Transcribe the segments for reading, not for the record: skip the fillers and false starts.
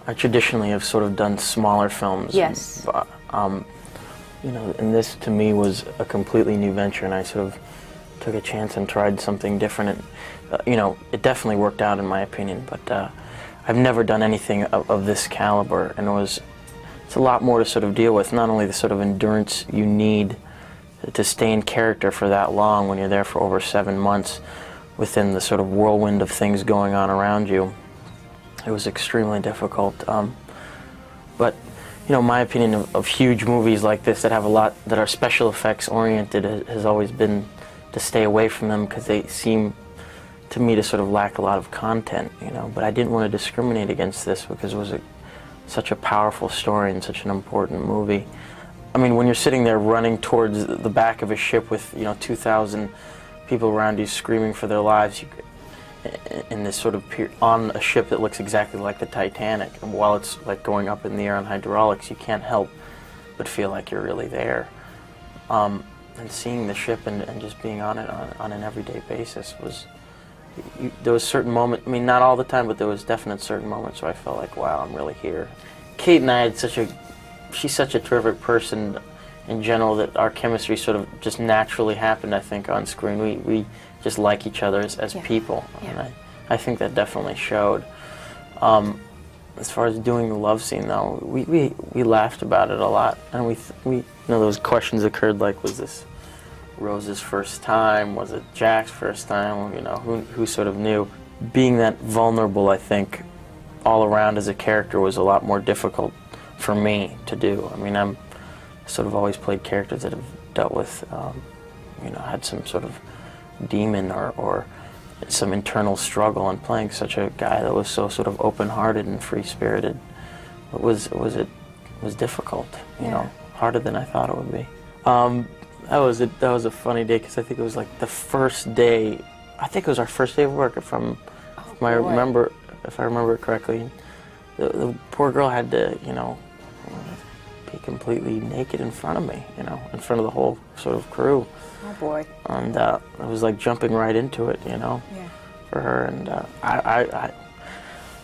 I traditionally have sort of done smaller films. Yes. You know, and this to me was a completely new venture, and I sort of took a chance and tried something different. And, you know, it definitely worked out in my opinion, but I've never done anything of this caliber, and it's a lot more to sort of deal with. Not only the sort of endurance you need to stay in character for that long when you're there for over 7 months within the sort of whirlwind of things going on around you. It was extremely difficult. But you know, my opinion of huge movies like this that have a lot, that are special effects oriented, has always been to stay away from them because they seem to me to sort of lack a lot of content, you know. But I didn't want to discriminate against this because it was such a powerful story and such an important movie. I mean, when you're sitting there running towards the back of a ship with, you know, 2,000 people around you screaming for their lives, in this sort of on a ship that looks exactly like the Titanic, and while it's like going up in the air on hydraulics, you can't help but feel like you're really there. And seeing the ship and just being on it on an everyday basis was, there was certain moments, I mean not all the time, but there was definite certain moments where I felt like, wow, I'm really here. Kate and I had she's such a terrific person in general that our chemistry sort of just naturally happened, I think, on screen. We just like each other as people, and I think that definitely showed. As far as doing the love scene, though, we laughed about it a lot, and we you know, those questions occurred like, was this Rose's first time? Was it Jack's first time? You know, who sort of knew? Being that vulnerable, I think, all around as a character was a lot more difficult for me to do. I mean, I'm sort of always played characters that have dealt with, you know, had some sort of demon or some internal struggle, and playing such a guy that was so sort of open-hearted and free-spirited, it was difficult, you know, harder than I thought it would be. That was a funny day, because I think it was like the first day, I think it was our first day of work, if I remember it correctly. The poor girl had to, you know, be completely naked in front of me, you know, in front of the whole sort of crew. Oh boy. And it was like jumping right into it, you know, for her. And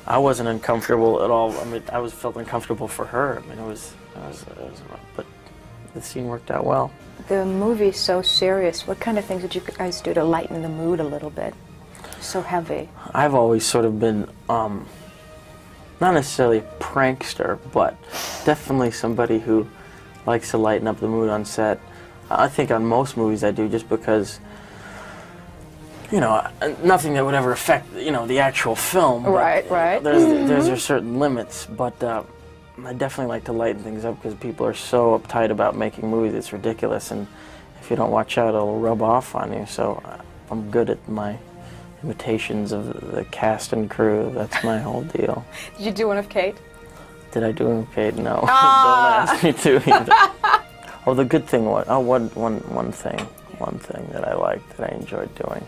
I wasn't uncomfortable at all. I mean, felt uncomfortable for her. I mean, it was but the scene worked out well. The movie's so serious. What kind of things did you guys do to lighten the mood a little bit? So heavy. I've always sort of been, not necessarily a prankster, but definitely somebody who likes to lighten up the mood on set. I think on most movies I do, just because, you know, nothing that would ever affect, you know, the actual film. Right, right. There's certain limits, but I definitely like to lighten things up because people are so uptight about making movies. It's ridiculous, and if you don't watch out, it'll rub off on you. So I'm good at my imitations of the cast and crew. That's my whole deal. Did you do one of Kate? Did I do one of Kate? No. Don't ask me to either. Oh, the good thing was, one thing that I liked, that I enjoyed doing.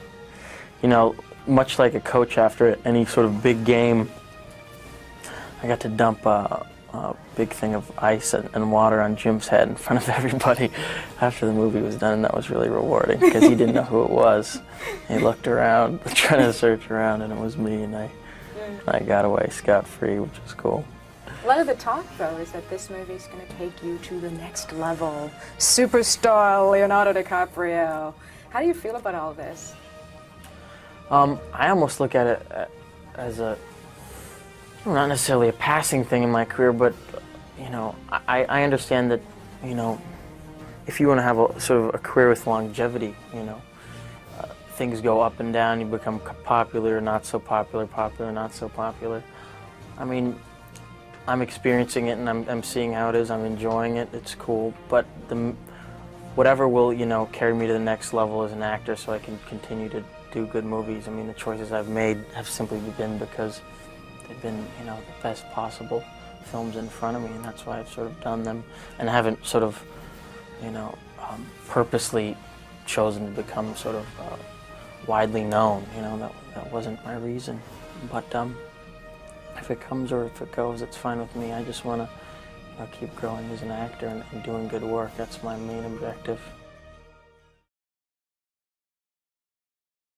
You know, much like a coach after any sort of big game, I got to dump a big thing of ice and water on Jim's head in front of everybody after the movie was done, and that was really rewarding because he didn't know who it was. He looked around, trying to search around, and it was me, and I got away scot-free, which was cool. A lot of the talk, though, is that this movie is going to take you to the next level. Superstar Leonardo DiCaprio. How do you feel about all this? I almost look at it as not necessarily a passing thing in my career, but, you know, I understand that, you know, if you want to have a sort of a career with longevity, you know, things go up and down, you become popular, not so popular, popular, not so popular. I mean, I'm experiencing it, and I'm seeing how it is. I'm enjoying it. It's cool, but whatever will, you know, carry me to the next level as an actor, so I can continue to do good movies. I mean, the choices I've made have simply been because they've been, you know, the best possible films in front of me, and that's why I've sort of done them, and I haven't sort of, you know, purposely chosen to become sort of widely known. You know, that wasn't my reason, but. If it comes or if it goes, it's fine with me. I just want to, you know, keep growing as an actor and doing good work. That's my main objective.